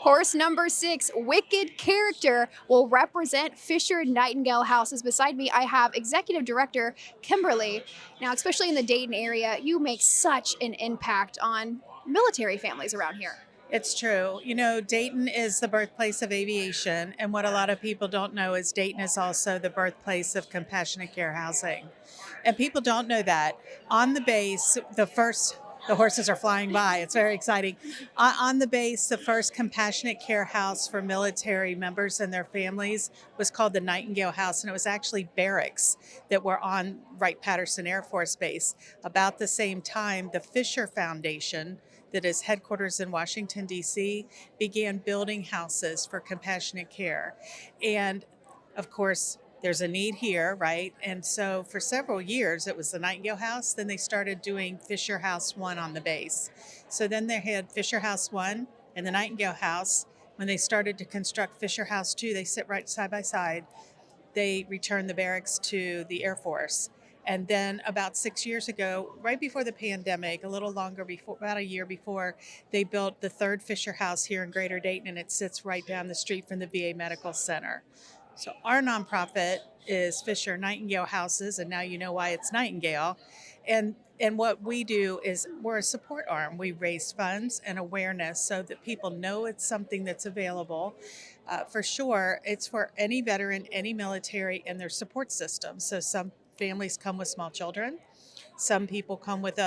Horse number 6, Wicked Character, will represent Fisher Nightingale Houses. Beside me, I have Executive Director Kimberly. Now, especially in the Dayton area, you make such an impact on military families around here. It's true. Dayton is the birthplace of aviation, and what a lot of people don't know is Dayton is also the birthplace of compassionate care housing. And people don't know that. On the base, the horses are flying by. It's very exciting. On the base, the first compassionate care house for military members and their families was called the Nightingale House, and it was actually barracks that were on Wright-Patterson Air Force Base. About the same time, the Fisher Foundation, that is headquarters in Washington, D.C., began building houses for compassionate care. And of course, there's a need here, right? And so for several years, it was the Nightingale House. Then they started doing Fisher House 1 on the base. So then they had Fisher House 1 and the Nightingale House. When they started to construct Fisher House 2, they sit right side by side. They returned the barracks to the Air Force. And then about 6 years ago, right before the pandemic, a little longer before, about a year before, they built the third Fisher House here in Greater Dayton, and it sits right down the street from the VA Medical Center. So our nonprofit is Fisher Nightingale Houses, and now you know why it's Nightingale. And what we do is we're a support arm. We raise funds and awareness so that people know it's something that's available. For sure, it's for any veteran, any military, and their support system. So some families come with small children. Some people come with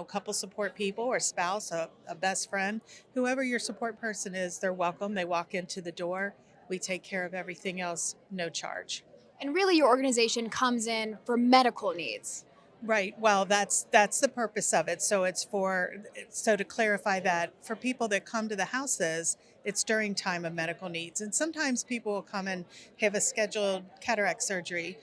couple support people or spouse, a best friend. Whoever your support person is, they're welcome. They walk into the door. We take care of everything else, no charge. And really, your organization comes in for medical needs. Right. Well, that's the purpose of it. So to clarify that, for people that come to the houses, it's during time of medical needs. And sometimes people will come and have a scheduled cataract surgery.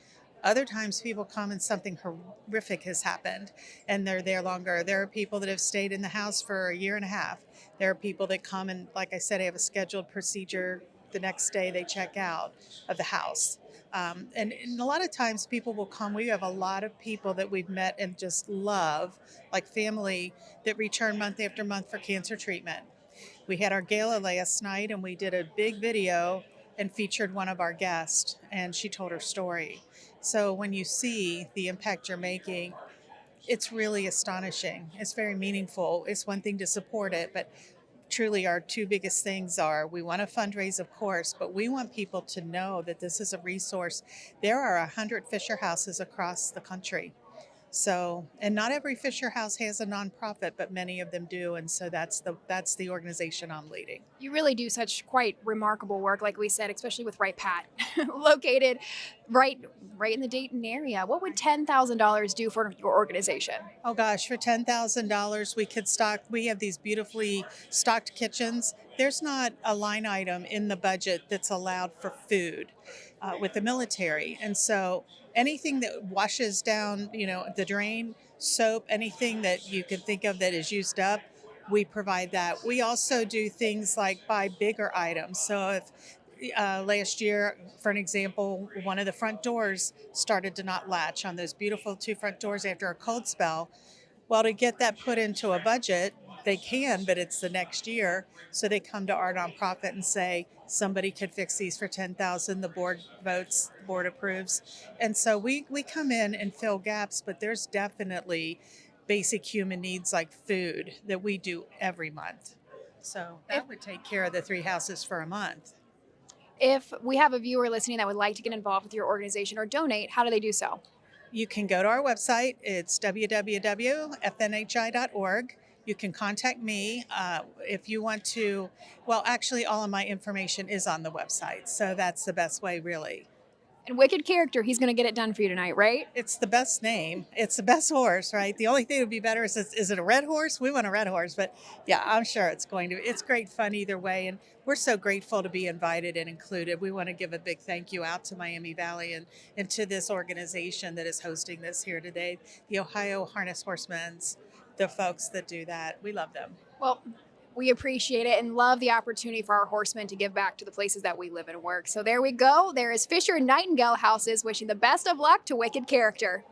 Other times people come and something horrific has happened and they're there longer. There are people that have stayed in the house for a year and a half. There are people that come and, like I said, have a scheduled procedure. The next day they check out of the house. And a lot of times people will come. We have a lot of people that we've met and just love, like family, that return month after month for cancer treatment. We had our gala last night and we did a big video and featured one of our guests, and she told her story. So when you see the impact you're making, it's really astonishing. It's very meaningful. It's one thing to support it, but truly our two biggest things are we want to fundraise, of course, but we want people to know that this is a resource. There are 100 Fisher houses across the country. So, and not every Fisher house has a nonprofit, but many of them do. And so that's the organization I'm leading. You really do such quite remarkable work, like we said, especially with Wright Pat, located right in the Dayton area. What would $10,000 do for your organization? Oh gosh, for $10,000, we have these beautifully stocked kitchens. There's not a line item in the budget that's allowed for food with the military. And so anything that washes down, the drain, soap, anything that you can think of that is used up, we provide that. We also do things like buy bigger items. So if last year, for an example, one of the front doors started to not latch on those beautiful two front doors after a cold spell. Well, to get that put into a budget, they can, but it's the next year. So they come to our nonprofit and say, somebody could fix these for 10,000. The board votes, the board approves. And so we come in and fill gaps, but there's definitely basic human needs like food that we do every month. So that would take care of the three houses for a month. If we have a viewer listening that would like to get involved with your organization or donate, how do they do so? You can go to our website. It's www.fnhi.org. You can contact me if you want to. Well, actually, all of my information is on the website. So that's the best way, really. And Wicked Character, he's going to get it done for you tonight, right? It's the best name. It's the best horse, right? The only thing that would be better is it a red horse? We want a red horse. But yeah, I'm sure it's going to. It's great fun either way. And we're so grateful to be invited and included. We want to give a big thank you out to Miami Valley and to this organization that is hosting this here today, the Ohio Harness Horsemen's, the folks that do that. We love them. Well, we appreciate it and love the opportunity for our horsemen to give back to the places that we live and work. So there we go. There is Fisher Nightingale Houses wishing the best of luck to Wicked Character.